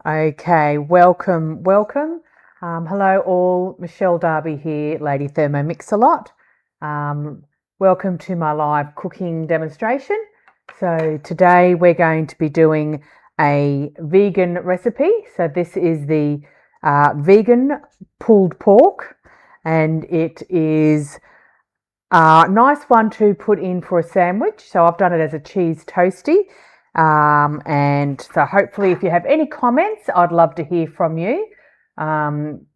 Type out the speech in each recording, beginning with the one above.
Okay, welcome. Hello all, Michelle Darby here, Lady Thermo Mix-a-Lot. Welcome to my live cooking demonstration. So today we're going to be doing a vegan recipe. So this is the vegan pulled pork, and it is a nice one to put in for a sandwich. So I've done it as a cheese toasty. And so hopefully if you have any comments, I'd love to hear from you. I'm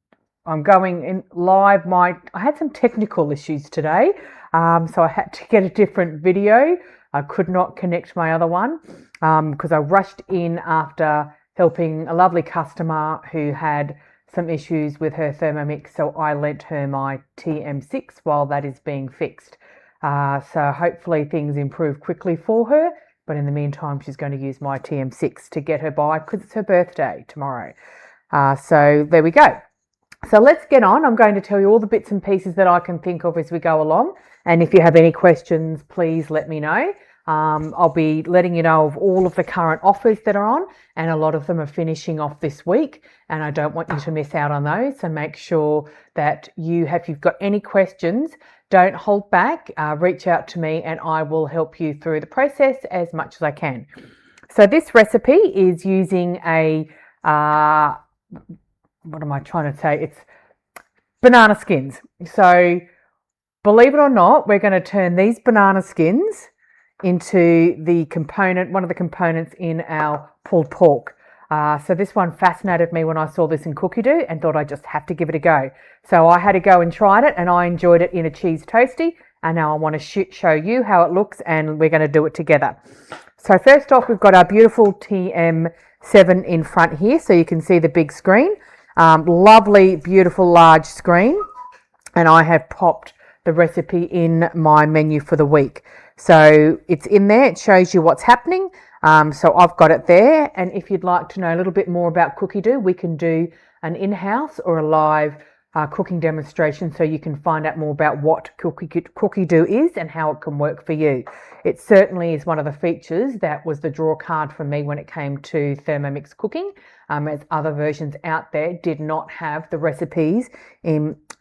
going in live. I had some technical issues today, so I had to get a different video. I could not connect my other one because I rushed in after helping a lovely customer who had some issues with her Thermomix, so I lent her my TM6 while that is being fixed. So hopefully things improve quickly for her. But in the meantime, she's going to use my TM6 to get her by because it's her birthday tomorrow. So there we go. So let's get on. I'm going to tell you all the bits and pieces that I can think of as we go along. And if you have any questions, please let me know. I'll be letting you know of all of the current offers that are on, and a lot of them are finishing off this week, and I don't want you to miss out on those. So make sure that if you've got any questions, don't hold back, reach out to me and I will help you through the process as much as I can. So this recipe is using a, what am I trying to say? It's banana skins. So believe it or not, we're going to turn these banana skins into one of the components in our pulled pork. So this one fascinated me when I saw this in Cookidoo and thought I just have to give it a go. So I had to go and try it, and I enjoyed it in a cheese toasty, and now I want to show you how it looks, and we're going to do it together. So first off, we've got our beautiful TM7 in front here, so you can see the big screen. Lovely, beautiful, large screen, and I have popped the recipe in my menu for the week. So it's in there, it shows you what's happening. So I've got it there, and if you'd like to know a little bit more about Cookidoo, we can do an in-house or a live cooking demonstration so you can find out more about what Cookidoo is and how it can work for you. It certainly is one of the features that was the draw card for me when it came to Thermomix cooking, as other versions out there did not have the recipes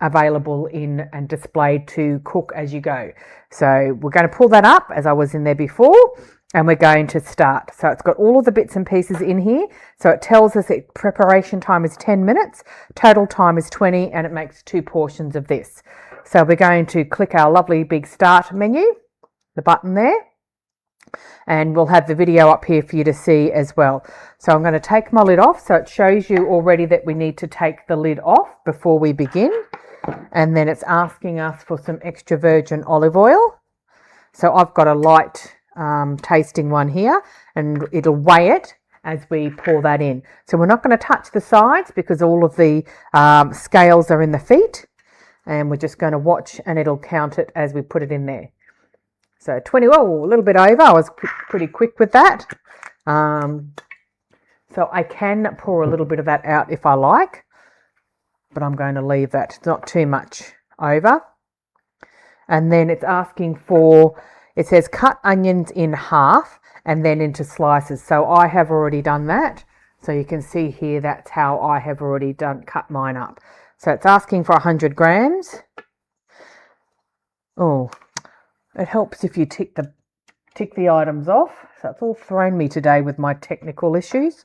available in and displayed to cook as you go. So we're going to pull that up as I was in there before, and we're going to start. So it's got all of the bits and pieces in here. So it tells us that preparation time is 10 minutes, total time is 20, and it makes 2 portions of this. So we're going to click our lovely big start menu, the button there, and we'll have the video up here for you to see as well. So I'm going to take my lid off. So it shows you already that we need to take the lid off before we begin. And then it's asking us for some extra virgin olive oil. So I've got a light tasting one here, and it'll weigh it as we pour that in. So we're not going to touch the sides because all of the scales are in the feet, and we're just going to watch, and it'll count it as we put it in there. So 20, oh, a little bit over. I was pretty quick with that. So I can pour a little bit of that out if I like, but I'm going to leave that. It's not too much over. And then it's asking for, it says cut onions in half and then into slices. So I have already done that. So you can see here, that's how I have already cut mine up. So it's asking for 100 grams. Oh, it helps if you tick the items off. So it's all thrown me today with my technical issues.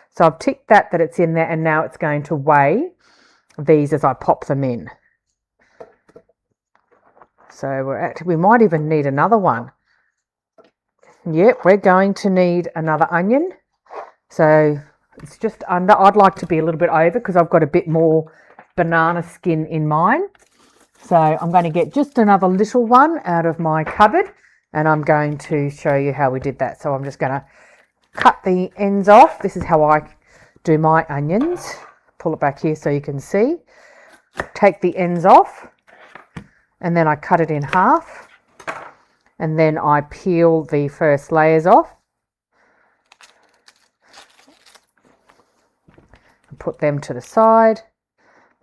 So I've ticked that it's in there, and now it's going to weigh these as I pop them in. So we might even need another one. Yep, we're going to need another onion. So it's just under. I'd like to be a little bit over because I've got a bit more banana skin in mine. So I'm going to get just another little one out of my cupboard, and I'm going to show you how we did that. So I'm just going to cut the ends off. This is how I do my onions. Pull it back here so you can see. Take the ends off, and then I cut it in half, and then I peel the first layers off and put them to the side.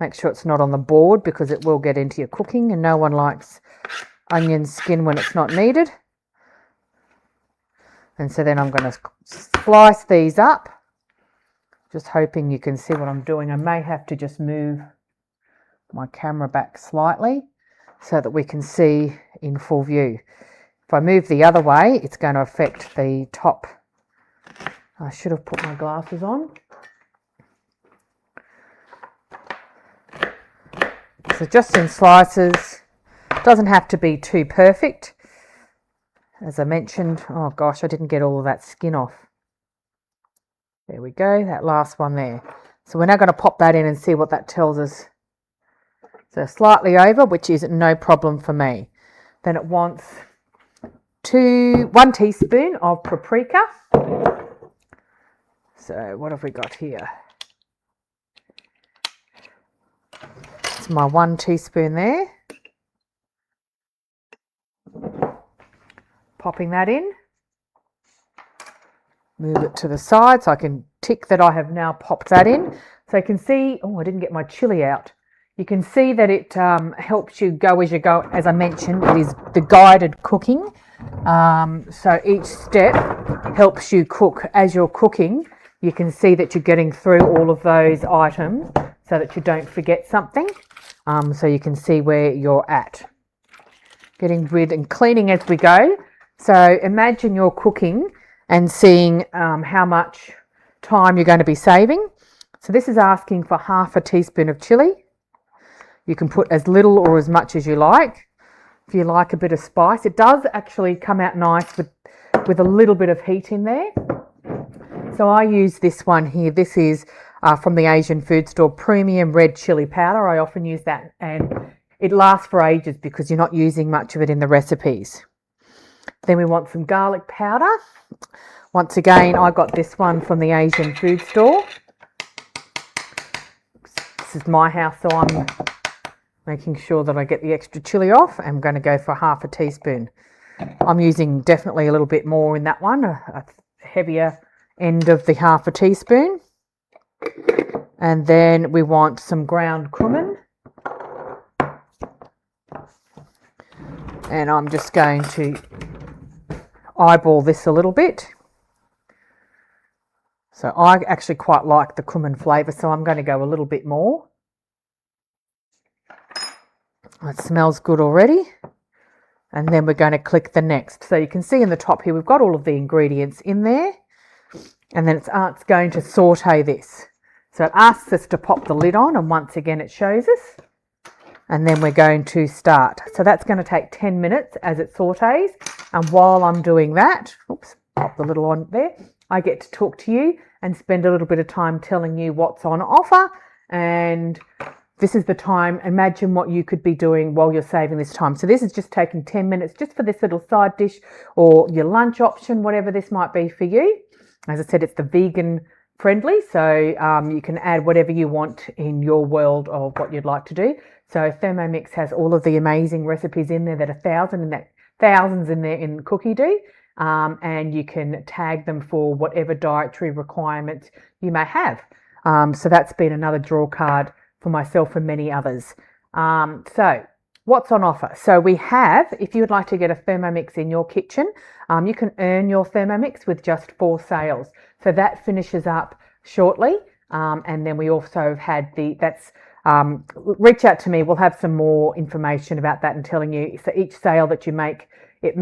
Make sure it's not on the board because it will get into your cooking, and no one likes onion skin when it's not needed. And so then I'm going to slice these up Just hoping you can see what I'm doing. I may have to just move my camera back slightly so that we can see in full view. If I move the other way, it's going to affect the top. I should have put my glasses on. So just in slices, doesn't have to be too perfect. As I mentioned, oh gosh, I didn't get all of that skin off. There we go, that last one there. So we're now going to pop that in and see what that tells us. So slightly over, which is no problem for me. Then it wants 1 teaspoon of paprika. So what have we got here? It's my 1 teaspoon there. Popping that in. Move it to the side so I can tick that I have now popped that in. So you can see, oh, I didn't get my chili out. You can see that it helps you go as you go. As I mentioned, it is the guided cooking. So each step helps you cook. As you're cooking, you can see that you're getting through all of those items so that you don't forget something. So you can see where you're at. Getting rid and cleaning as we go. So imagine you're cooking and seeing how much time you're going to be saving. So this is asking for 1/2 teaspoon of chili. You can put as little or as much as you like. If you like a bit of spice, it does actually come out nice with a little bit of heat in there. So I use this one here. This is from the Asian food store, premium red chili powder. I often use that and it lasts for ages because you're not using much of it in the recipes. Then we want some garlic powder. Once again, I got this one from the Asian food store. This is my house, so I'm making sure that I get the extra chili off. I'm going to go for 1/2 teaspoon. I'm using definitely a little bit more in that one, a heavier end of the 1/2 teaspoon. And then we want some ground cumin. And I'm just going to eyeball this a little bit. So I actually quite like the cumin flavour, so I'm going to go a little bit more. It smells good already. And then we're going to click the next. So you can see in the top here, we've got all of the ingredients in there. And then it's going to saute this. So it asks us to pop the lid on, and once again it shows us. And then we're going to start. So that's going to take 10 minutes as it sautés. And while I'm doing that, oops, pop the little on there, I get to talk to you and spend a little bit of time telling you what's on offer. And this is the time. Imagine what you could be doing while you're saving this time. So this is just taking 10 minutes just for this little side dish or your lunch option, whatever this might be for you. As I said, it's the vegan friendly, so you can add whatever you want in your world of what you'd like to do. So Thermomix has all of the amazing recipes in there that are thousands in there in Cookie Do, and you can tag them for whatever dietary requirements you may have. So that's been another draw card for myself and many others. So what's on offer? So we have, if you would like to get a Thermomix in your kitchen, you can earn your Thermomix with just 4 sales. So that finishes up shortly. And then we also have had reach out to me. We'll have some more information about that and telling you. So each sale that you make, it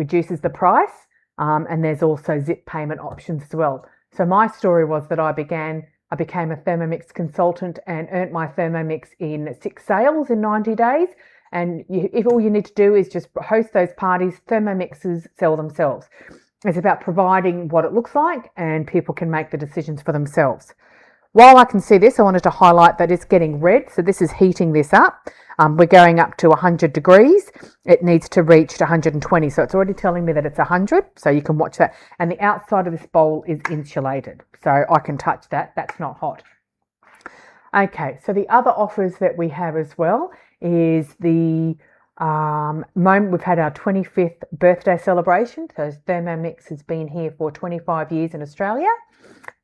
reduces the price. And there's also zip payment options as well. So my story was that I became a Thermomix consultant and earned my Thermomix in 6 sales in 90 days. And if all you need to do is just host those parties, Thermomixes sell themselves. It's about providing what it looks like and people can make the decisions for themselves. While I can see this, I wanted to highlight that it's getting red. So this is heating this up. We're going up to 100 degrees. It needs to reach 120. So it's already telling me that it's 100. So you can watch that. And the outside of this bowl is insulated. So I can touch that. That's not hot. Okay, so the other offers that we have as well is the moment we've had our 25th birthday celebration. So Thermomix has been here for 25 years in Australia.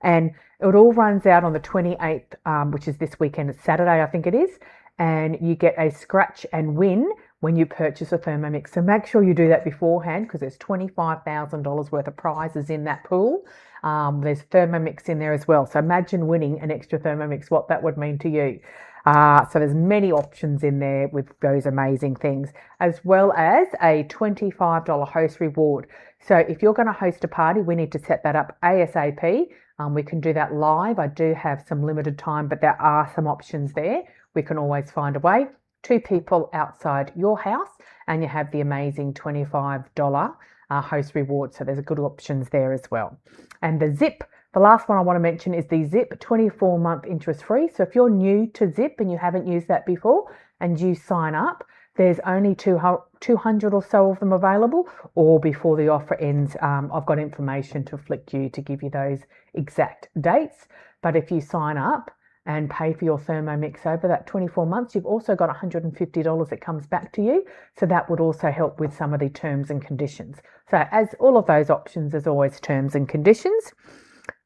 And it all runs out on the 28th, which is this weekend. It's Saturday, I think it is. And you get a scratch and win when you purchase a Thermomix. So make sure you do that beforehand, because there's $25,000 worth of prizes in that pool. There's Thermomix in there as well. So imagine winning an extra Thermomix, what that would mean to you. So there's many options in there with those amazing things, as well as a $25 host reward. So if you're going to host a party, we need to set that up ASAP. We can do that live. I do have some limited time, but there are some options there. We can always find a way. 2 people outside your house, and you have the amazing $25 host reward. So there's good options there as well. And the Zip, the last one I want to mention is the Zip 24-month interest free. So if you're new to Zip and you haven't used that before and you sign up, there's only 200 or so of them available, or before the offer ends, I've got information to flick you to give you those exact dates. But if you sign up and pay for your Thermomix over that 24 months, you've also got $150 that comes back to you. So that would also help with some of the terms and conditions. So as all of those options, there's always terms and conditions.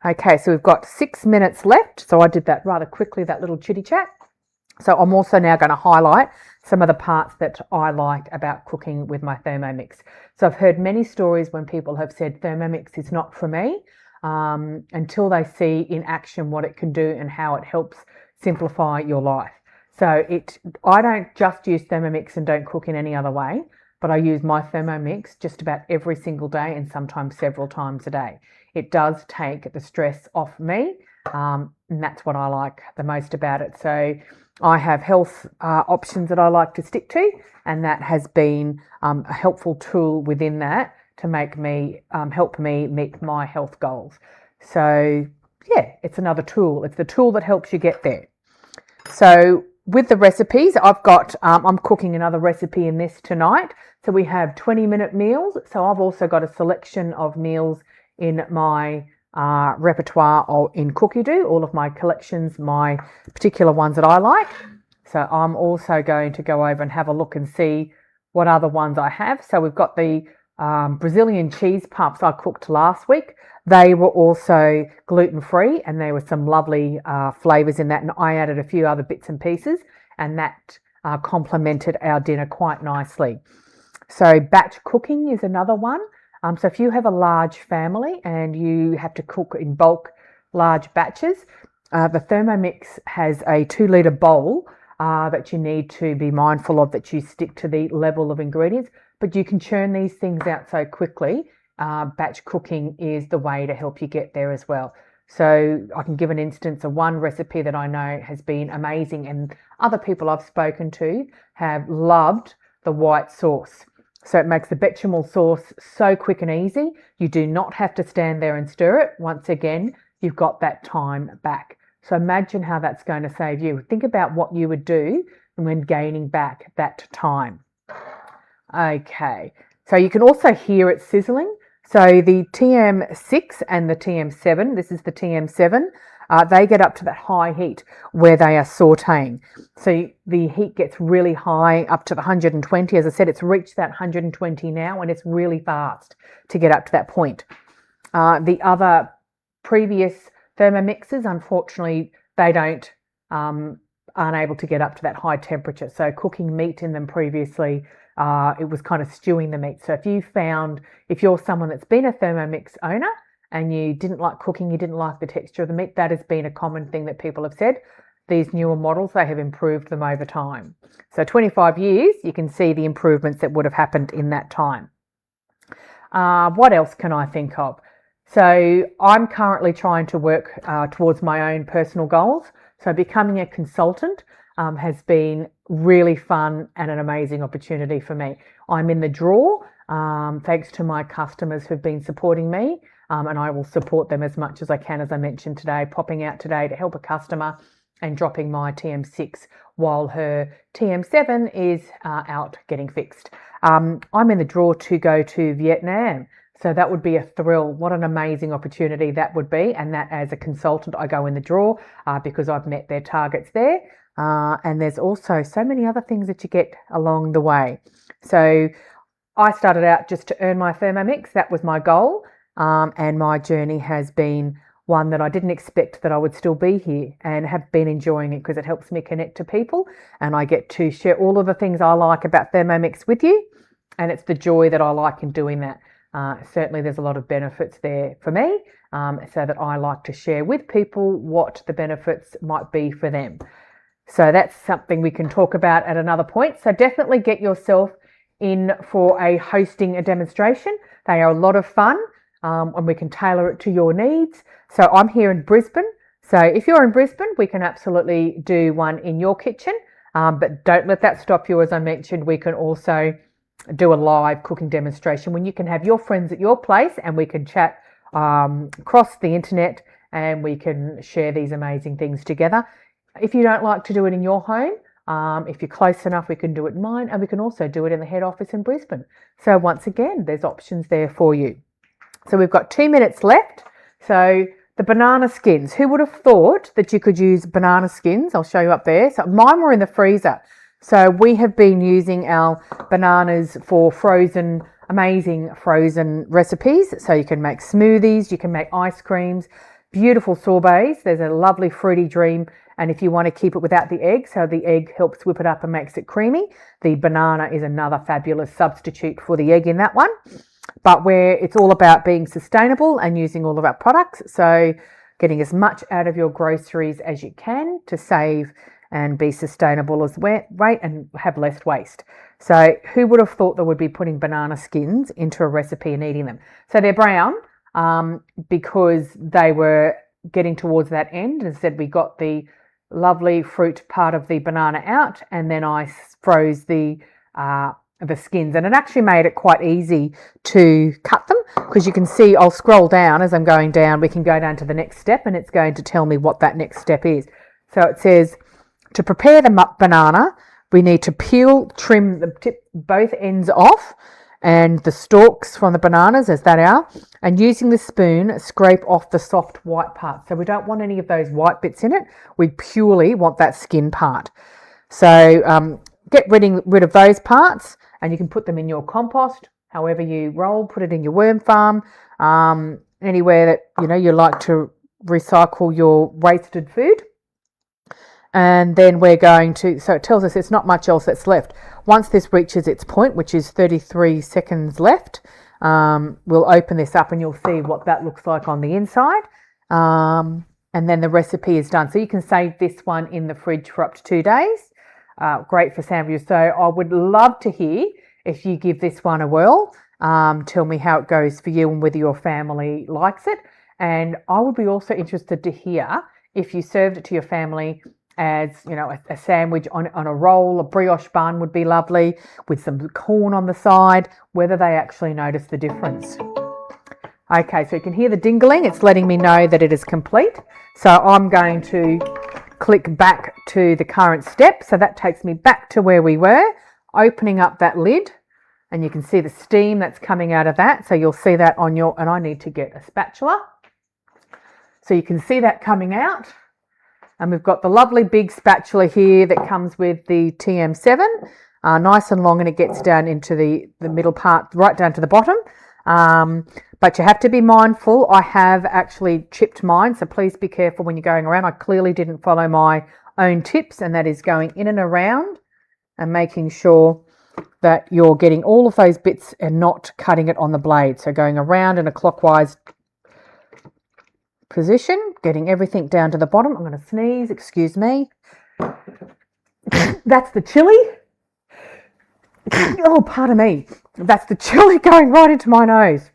Okay, so we've got 6 minutes left. So I did that rather quickly, that little chitty chat. So I'm also now going to highlight some of the parts that I like about cooking with my Thermomix. So I've heard many stories when people have said Thermomix is not for me, until they see in action what it can do and how it helps simplify your life. So I don't just use Thermomix and don't cook in any other way, but I use my Thermomix just about every single day, and sometimes several times a day. It does take the stress off me, and that's what I like the most about it. So I have health options that I like to stick to, and that has been a helpful tool within that to make me help me meet my health goals. So yeah, it's another tool. It's the tool that helps you get there. So with the recipes, I've got I'm cooking another recipe in this tonight. So we have 20-minute meals. So I've also got a selection of meals in my repertoire or in Cookie-Doo, all of my collections, my particular ones that I like. So I'm also going to go over and have a look and see what other ones I have. So we've got the Brazilian cheese puffs I cooked last week. They were also gluten-free, and there were some lovely flavours in that, and I added a few other bits and pieces, and that complemented our dinner quite nicely. So batch cooking is another one. So if you have a large family and you have to cook in bulk large batches, the Thermomix has a 2-litre bowl that you need to be mindful of, that you stick to the level of ingredients, but you can churn these things out so quickly. Batch cooking is the way to help you get there as well. So I can give an instance of one recipe that I know has been amazing, and other people I've spoken to have loved the white sauce. So it makes the bechamel sauce so quick and easy. You do not have to stand there and stir it. Once again, you've got that time back. So imagine how that's going to save you. Think about what you would do when gaining back that time. Okay, so you can also hear it sizzling. So the TM6 and the TM7, this is the TM7, they get up to that high heat where they are sauteing. So the heat gets really high, up to the 120. As I said, it's reached that 120 now, and it's really fast to get up to that point. The other previous Thermomixes, unfortunately, they aren't able to get up to that high temperature. So cooking meat in them previously, it was kind of stewing the meat. So if you're someone that's been a Thermomix owner and you didn't like cooking, you didn't like the texture of the meat, that has been a common thing that people have said. These newer models, they have improved them over time. So 25 years, you can see the improvements that would have happened in that time. What else can I think of? So I'm currently trying to work towards my own personal goals. So becoming a consultant has been really fun and an amazing opportunity for me. I'm in the draw thanks to my customers who've been supporting me, and I will support them as much as I can, as I mentioned today, popping out today to help a customer and dropping my TM6 while her TM7 is out getting fixed. I'm in the draw to go to Vietnam. So that would be a thrill. What an amazing opportunity that would be. And that, as a consultant, I go in the draw because I've met their targets there. And there's also so many other things that you get along the way. So I started out just to earn my Thermomix. That was my goal. And my journey has been one that I didn't expect that I would still be here, and have been enjoying it because it helps me connect to people, and I get to share all of the things I like about Thermomix with you, and it's the joy that I like in doing that. Certainly there's a lot of benefits there for me, so that I like to share with people what the benefits might be for them. So that's something we can talk about at another point. So definitely get yourself in for hosting a demonstration. They are a lot of fun, and we can tailor it to your needs. So I'm here in Brisbane. So if you're in Brisbane, we can absolutely do one in your kitchen, but don't let that stop you. As I mentioned, we can also do a live cooking demonstration when you can have your friends at your place and we can chat across the internet, and we can share these amazing things together. If you don't like to do it in your home, if you're close enough, we can do it in mine, and we can also do it in the head office in Brisbane. So once again, there's options there for you. So we've got 2 minutes left. So the banana skins, who would have thought that you could use banana skins? I'll show you up there. So mine were in the freezer. So we have been using our bananas for frozen, amazing frozen recipes. So you can make smoothies, you can make ice creams, beautiful sorbets. There's a lovely fruity dream. And if you want to keep it without the egg, so the egg helps whip it up and makes it creamy, the banana is another fabulous substitute for the egg in that one. But where it's all about being sustainable and using all of our products, so getting as much out of your groceries as you can to save and be sustainable as weight and have less waste. So who would have thought that would be putting banana skins into a recipe and eating them? So they're brown because they were getting towards that end. Instead, we got the lovely fruit part of the banana out, and then I froze the skins, and it actually made it quite easy to cut them, because you can see, I'll scroll down as I'm going down, we can go down to the next step and it's going to tell me what that next step is. So it says to prepare the banana, we need to peel, trim both ends off and the stalks from the bananas as that are, and using the spoon scrape off the soft white part. So we don't want any of those white bits in it, we purely want that skin part. So get rid of those parts, and you can put them in your compost, however you roll, put it in your worm farm, anywhere that you like to recycle your wasted food. And then we're going to, so it tells us it's not much else that's left. Once this reaches its point, which is 33 seconds left, we'll open this up and you'll see what that looks like on the inside. And then the recipe is done. So you can save this one in the fridge for up to 2 days. Great for sandwiches. So I would love to hear if you give this one a whirl. Tell me how it goes for you and whether your family likes it. And I would be also interested to hear if you served it to your family as a sandwich on a roll. A brioche bun would be lovely with some corn on the side, whether they actually notice the difference. Okay, so you can hear the dingling. It's letting me know that it is complete. So I'm going to click back to the current step. So that takes me back to where we were, opening up that lid, and you can see the steam that's coming out of that. So you'll see that on your, and I need to get a spatula. So you can see that coming out. And we've got the lovely big spatula here that comes with the TM7, nice and long, and it gets down into the middle part, right down to the bottom. But you have to be mindful. I have actually chipped mine, so please be careful when you're going around. I clearly didn't follow my own tips, and that is going in and around and making sure that you're getting all of those bits and not cutting it on the blade. So going around in a clockwise position, getting everything down to the bottom. I'm going to sneeze, excuse me. That's the chili. Oh, pardon me. That's the chili going right into my nose.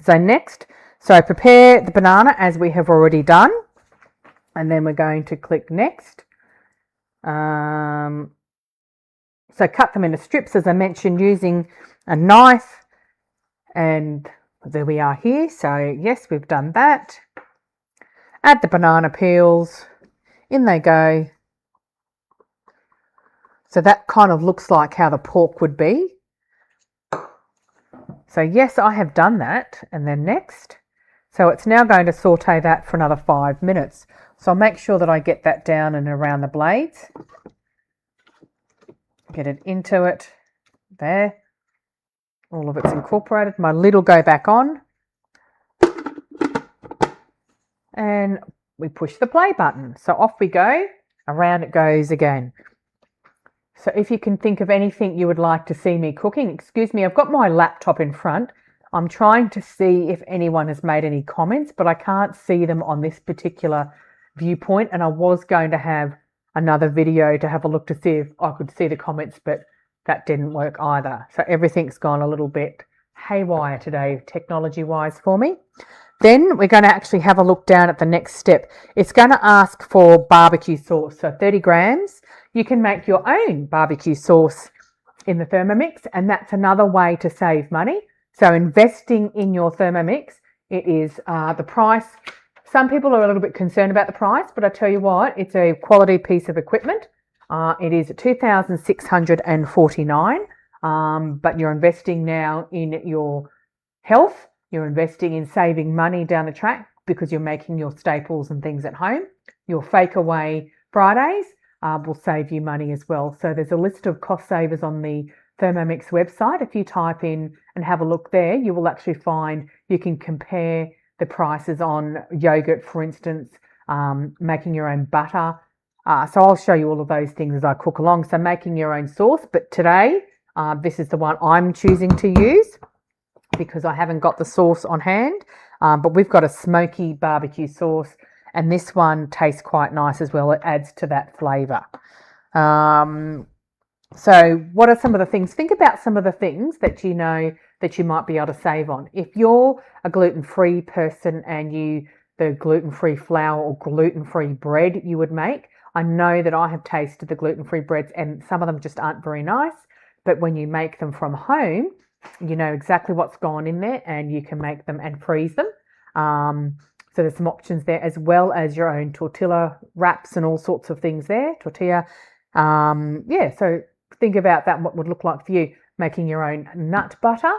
So next, prepare the banana as we have already done. And then we're going to click next. So cut them into strips, as I mentioned, using a knife. And there we are here. So yes, we've done that. Add the banana peels. In they go. So that kind of looks like how the pork would be. So yes, I have done that. And then next. So it's now going to saute that for another 5 minutes. So I'll make sure that I get that down and around the blades. Get it into it. There. All of it's incorporated. My lid will go back on. and we push the play button. So off we go, around it goes again. So if you can think of anything you would like to see me cooking, excuse me, I've got my laptop in front. I'm trying to see if anyone has made any comments, but I can't see them on this particular viewpoint. And I was going to have another video to have a look to see if I could see the comments, but that didn't work either. So everything's gone a little bit haywire today, technology-wise for me. Then we're going to actually have a look down at the next step. It's going to ask for barbecue sauce, so 30 grams. You can make your own barbecue sauce in the Thermomix, and that's another way to save money. So investing in your Thermomix, it is the price. Some people are a little bit concerned about the price, but I tell you what, it's a quality piece of equipment. It is $2,649, but you're investing now in your health. You're investing in saving money down the track because you're making your staples and things at home. Your Fake Away Fridays will save you money as well. So there's a list of cost savers on the Thermomix website. If you type in and have a look there, you will actually find you can compare the prices on yogurt, for instance, making your own butter. So I'll show you all of those things as I cook along. So making your own sauce, but today this is the one I'm choosing to use because I haven't got the sauce on hand, but we've got a smoky barbecue sauce, and this one tastes quite nice as well. It adds to that flavour. So what are some of the things? Think about some of the things that you know that you might be able to save on. If you're a gluten-free person and the gluten-free flour or gluten-free bread you would make, I know that I have tasted the gluten-free breads and some of them just aren't very nice, but when you make them from home, you know exactly what's gone in there and you can make them and freeze them. So there's some options there, as well as your own tortilla wraps and all sorts of things there. Tortilla. So think about that, what would look like for you. Making your own nut butter.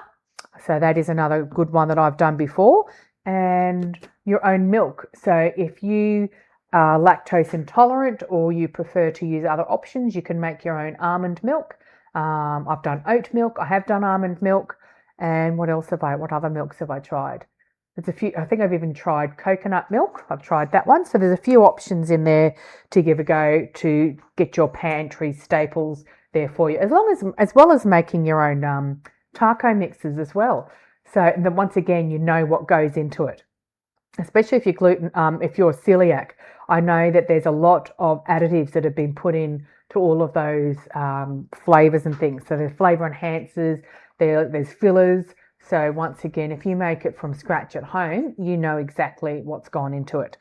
So that is another good one that I've done before. And your own milk. So if you are lactose intolerant or you prefer to use other options, you can make your own almond milk. I've done oat milk. I have done almond milk. And what other milks have I tried? There's a few. I think I've even tried coconut milk. I've tried that one. So there's a few options in there to give a go to get your pantry staples there for you, as well as making your own taco mixes as well. So then once again, you know what goes into it, especially if you're if you're celiac. I know that there's a lot of additives that have been put in to all of those flavors and things. So there's flavor enhancers, there's fillers. So once again, if you make it from scratch at home, you know exactly what's gone into it.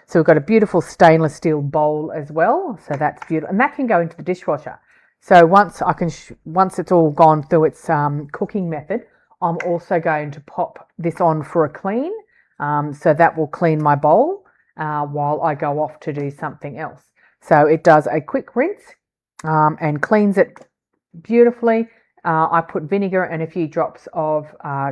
So we've got a beautiful stainless steel bowl as well. So that's beautiful, and that can go into the dishwasher. So once it's all gone through its cooking method, I'm also going to pop this on for a clean. So that will clean my bowl while I go off to do something else. So it does a quick rinse and cleans it beautifully. I put vinegar and a few drops of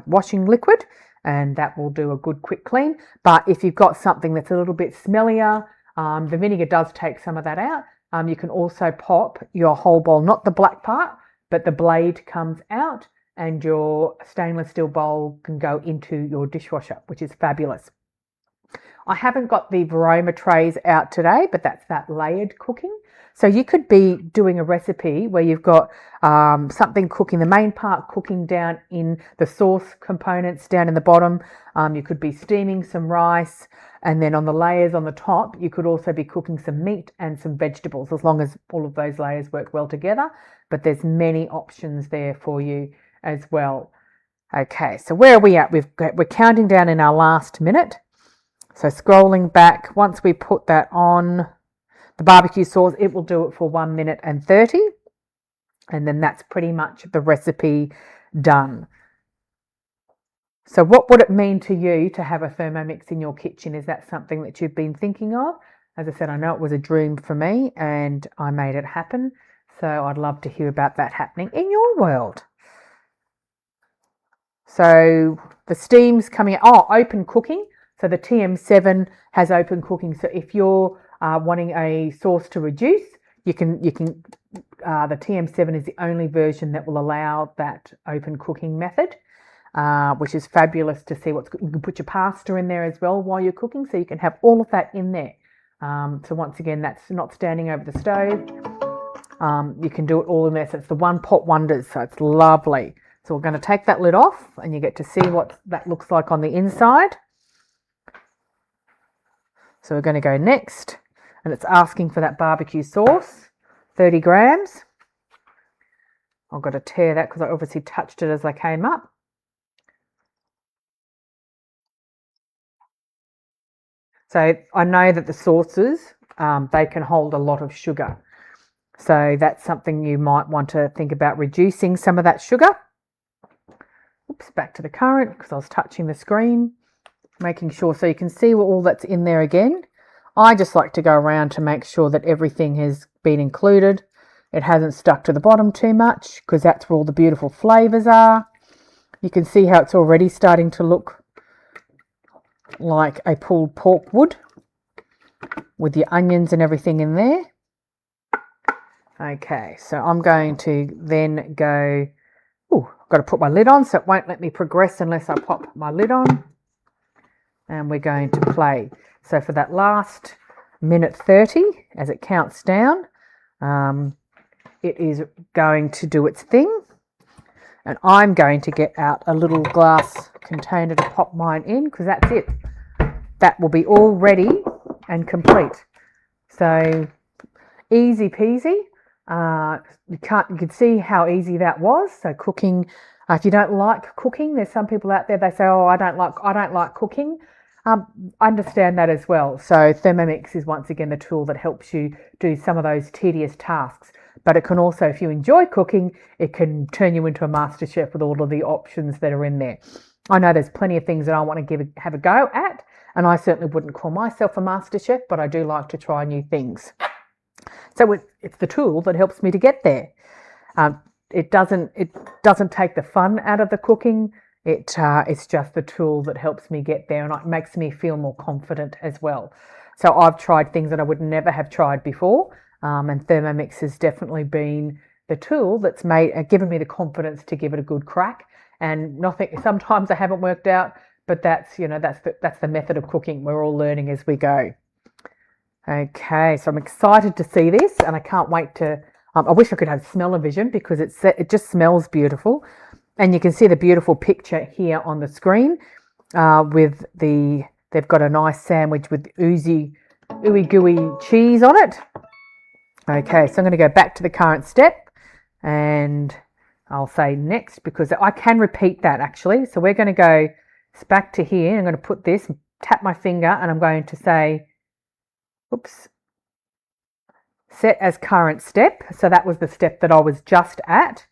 washing liquid, and that will do a good quick clean. But if you've got something that's a little bit smellier, the vinegar does take some of that out. You can also pop your whole bowl, not the black part, but the blade comes out, and your stainless steel bowl can go into your dishwasher, which is fabulous. I haven't got the Varoma trays out today, but that's that layered cooking. So you could be doing a recipe where you've got something cooking, the main part cooking down in the sauce components down in the bottom. You could be steaming some rice, and then on the layers on the top, you could also be cooking some meat and some vegetables, as long as all of those layers work well together. But there's many options there for you as well. Okay, so where are we at? We're counting down in our last minute. So scrolling back, once we put that on the barbecue sauce, it will do it for 1 minute and 30. And then that's pretty much the recipe done. So what would it mean to you to have a Thermomix in your kitchen? Is that something that you've been thinking of? As I said, I know it was a dream for me and I made it happen. So I'd love to hear about that happening in your world. So the steam's coming out. Oh, open cooking. So the TM7 has open cooking. So if you're wanting a sauce to reduce, you can. The TM7 is the only version that will allow that open cooking method. which is fabulous to see what's good. You can put your pasta in there as well while you're cooking, so you can have all of that in there. So once again, that's not standing over the stove. You can do it all in there. So it's the one pot wonders. So it's lovely. So we're going to take that lid off and you get to see what that looks like on the inside. So we're going to go next, and it's asking for that barbecue sauce, 30 grams. I've got to tear that because I obviously touched it as I came up. So I know that the sauces, they can hold a lot of sugar. So that's something you might want to think about, reducing some of that sugar. Oops, back to the current because I was touching the screen, making sure so you can see all that's in there again. I just like to go around to make sure that everything has been included. It hasn't stuck to the bottom too much because that's where all the beautiful flavours are. You can see how it's already starting to look like a pulled pork would with your onions and everything in there. Okay, so I'm going to then go, I've got to put my lid on so it won't let me progress unless I pop my lid on. And we're going to play. So for that last minute 30, as it counts down, it is going to do its thing. And I'm going to get out a little glass container to pop mine in because that's it. That will be all ready and complete. So easy peasy. You can see how easy that was. So cooking, if you don't like cooking, there's some people out there, they say, oh, I don't like cooking. I understand that as well. So Thermomix is once again the tool that helps you do some of those tedious tasks. But it can also, if you enjoy cooking, it can turn you into a master chef with all of the options that are in there. I know there's plenty of things that I want to have a go at, and I certainly wouldn't call myself a master chef, but I do like to try new things. So it's the tool that helps me to get there. It doesn't take the fun out of the cooking. It's just the tool that helps me get there, and it makes me feel more confident as well. So I've tried things that I would never have tried before, and Thermomix has definitely been the tool that's given me the confidence to give it a good crack. And sometimes I haven't worked out, but that's the method of cooking. We're all learning as we go. Okay, so I'm excited to see this, and I can't wait to. I wish I could have smell-o-vision because it just smells beautiful, and you can see the beautiful picture here on the screen. They've got a nice sandwich with ooey gooey cheese on it. Okay, so I'm going to go back to the current step, and I'll say next because I can repeat that actually. So we're going to go back to here. I'm going to put this, tap my finger, and I'm going to say. Oops, set as current step. So that was the step that I was just at.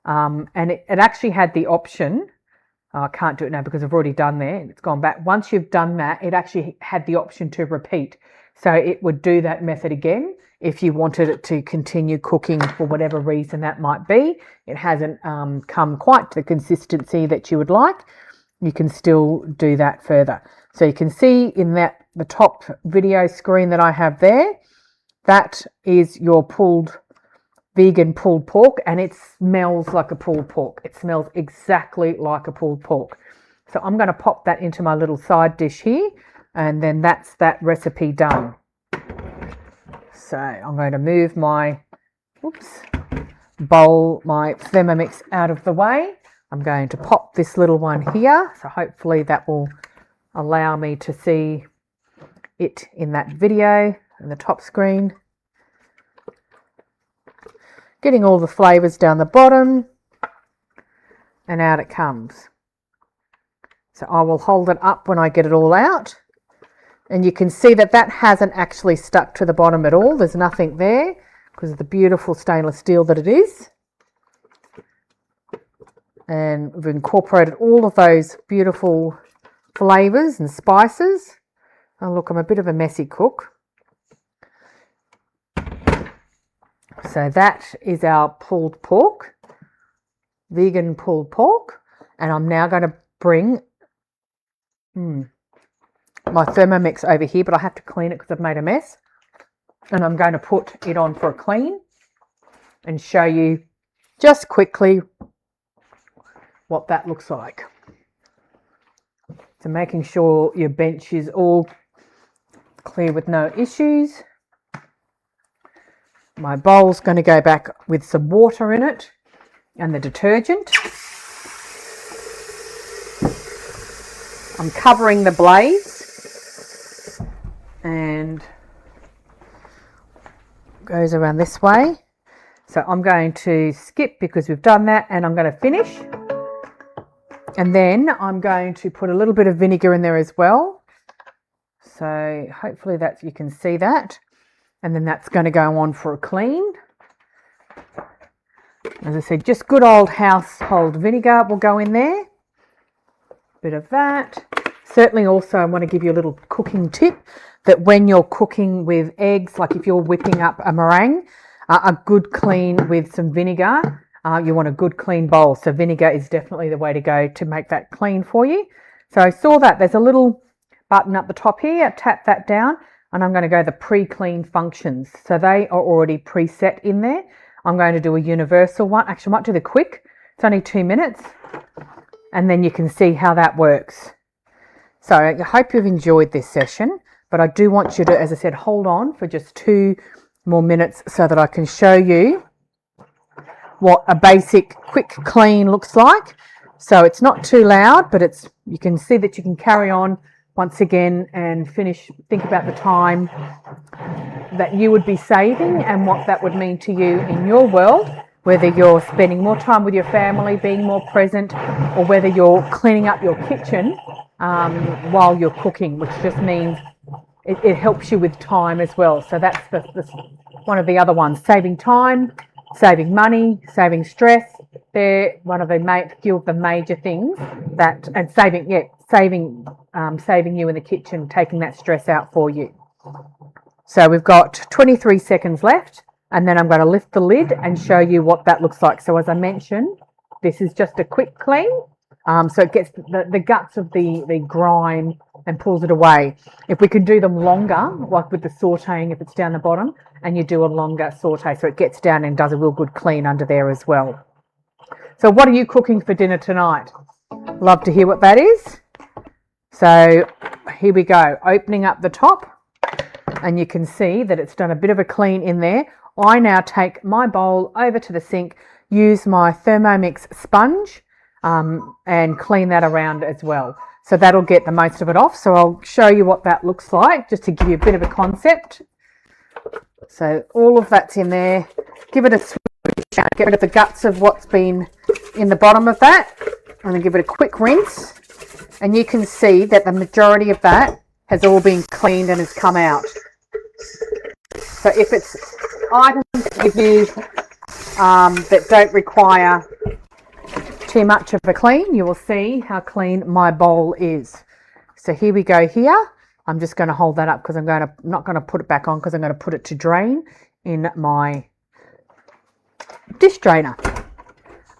And it actually had the option. I can't do it now because I've already done there. It's gone back. Once you've done that, it actually had the option to repeat. So it would do that method again if you wanted it to continue cooking for whatever reason that might be. It hasn't come quite to the consistency that you would like. You can still do that further. So you can see in the top video screen that I have there, that is your vegan pulled pork, and it smells like a pulled pork. It smells exactly like a pulled pork. So I'm going to pop that into my little side dish here, and then that's that recipe done. So I'm going to move my Thermomix out of the way. I'm going to pop this little one here, so hopefully that will allow me to see it in that video in the top screen. Getting all the flavours down the bottom, and out it comes. So I will hold it up when I get it all out, and you can see that hasn't actually stuck to the bottom at all. There's nothing there because of the beautiful stainless steel that it is. And we've incorporated all of those beautiful flavours and spices. Oh look, I'm a bit of a messy cook. So that is our pulled pork, vegan pulled pork. And I'm now going to bring my Thermomix over here, but I have to clean it because I've made a mess. And I'm going to put it on for a clean and show you just quickly what that looks like. So making sure your bench is all clear with no issues. My bowl's going to go back with some water in it and the detergent. I'm covering the blaze and goes around this way. So I'm going to skip because we've done that, and I'm going to finish. And then I'm going to put a little bit of vinegar in there as well. So hopefully you can see that. And then that's going to go on for a clean. As I said, just good old household vinegar will go in there. Bit of that. Certainly also I want to give you a little cooking tip that when you're cooking with eggs, like if you're whipping up a meringue, a good clean with some vinegar, you want a good clean bowl. So vinegar is definitely the way to go to make that clean for you. So I saw that there's a little button up the top here. Tap that down and I'm going to go the pre-clean functions. So they are already preset in there. I'm going to do a universal one. Actually, I might do the quick. It's only 2 minutes. And then you can see how that works. So I hope you've enjoyed this session, but I do want you to, as I said, hold on for just 2 more minutes so that I can show you what a basic quick clean looks like. So it's not too loud, but you can see that you can carry on once again and finish. Think about the time that you would be saving and what that would mean to you in your world, whether you're spending more time with your family, being more present, or whether you're cleaning up your kitchen while you're cooking, which just means it helps you with time as well. So that's one of the other ones, saving time, saving money, saving stress. They're one of the few of the major things that, and saving you in the kitchen, taking that stress out for you. So we've got 23 seconds left, and then I'm going to lift the lid and show you what that looks like. So as I mentioned, this is just a quick clean. So it gets the guts of the grime and pulls it away. If we can do them longer, like with the sauteing, if it's down the bottom, and you do a longer saute, so it gets down and does a real good clean under there as well. So what are you cooking for dinner tonight? Love to hear what that is. So here we go, opening up the top, and you can see that it's done a bit of a clean in there. I now take my bowl over to the sink, use my Thermomix sponge, and clean that around as well. So that'll get the most of it off. So I'll show you what that looks like, just to give you a bit of a concept. So all of that's in there. Give it a switch, get rid of the guts of what's been in the bottom of that, and then give it a quick rinse. And you can see that the majority of that has all been cleaned and has come out. So if it's items with you that don't require too much of a clean, you will see how clean my bowl is. So here we go here. I'm just going to hold that up because I'm not going to put it back on because I'm going to put it to drain in my dish drainer.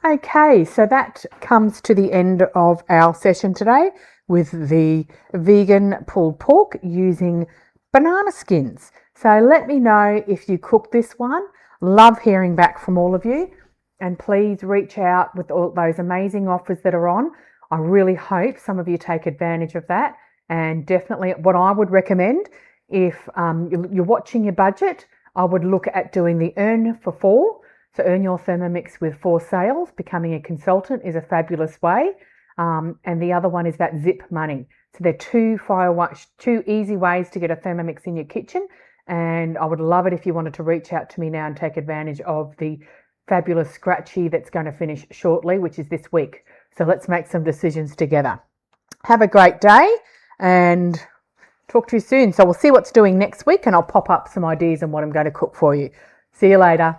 Okay, so that comes to the end of our session today with the vegan pulled pork using banana skins. So let me know if you cook this one. Love hearing back from all of you. And please reach out with all those amazing offers that are on. I really hope some of you take advantage of that. And definitely what I would recommend, if you're watching your budget, I would look at doing the Earn for 4. So earn your Thermomix with 4 sales. Becoming a consultant is a fabulous way. And the other one is that Zip Money. So they're two easy ways to get a Thermomix in your kitchen. And I would love it if you wanted to reach out to me now and take advantage of the fabulous scratchy that's going to finish shortly, which is this week. So let's make some decisions together. Have a great day and talk to you soon. So we'll see what's doing next week, and I'll pop up some ideas on what I'm going to cook for you. See you later.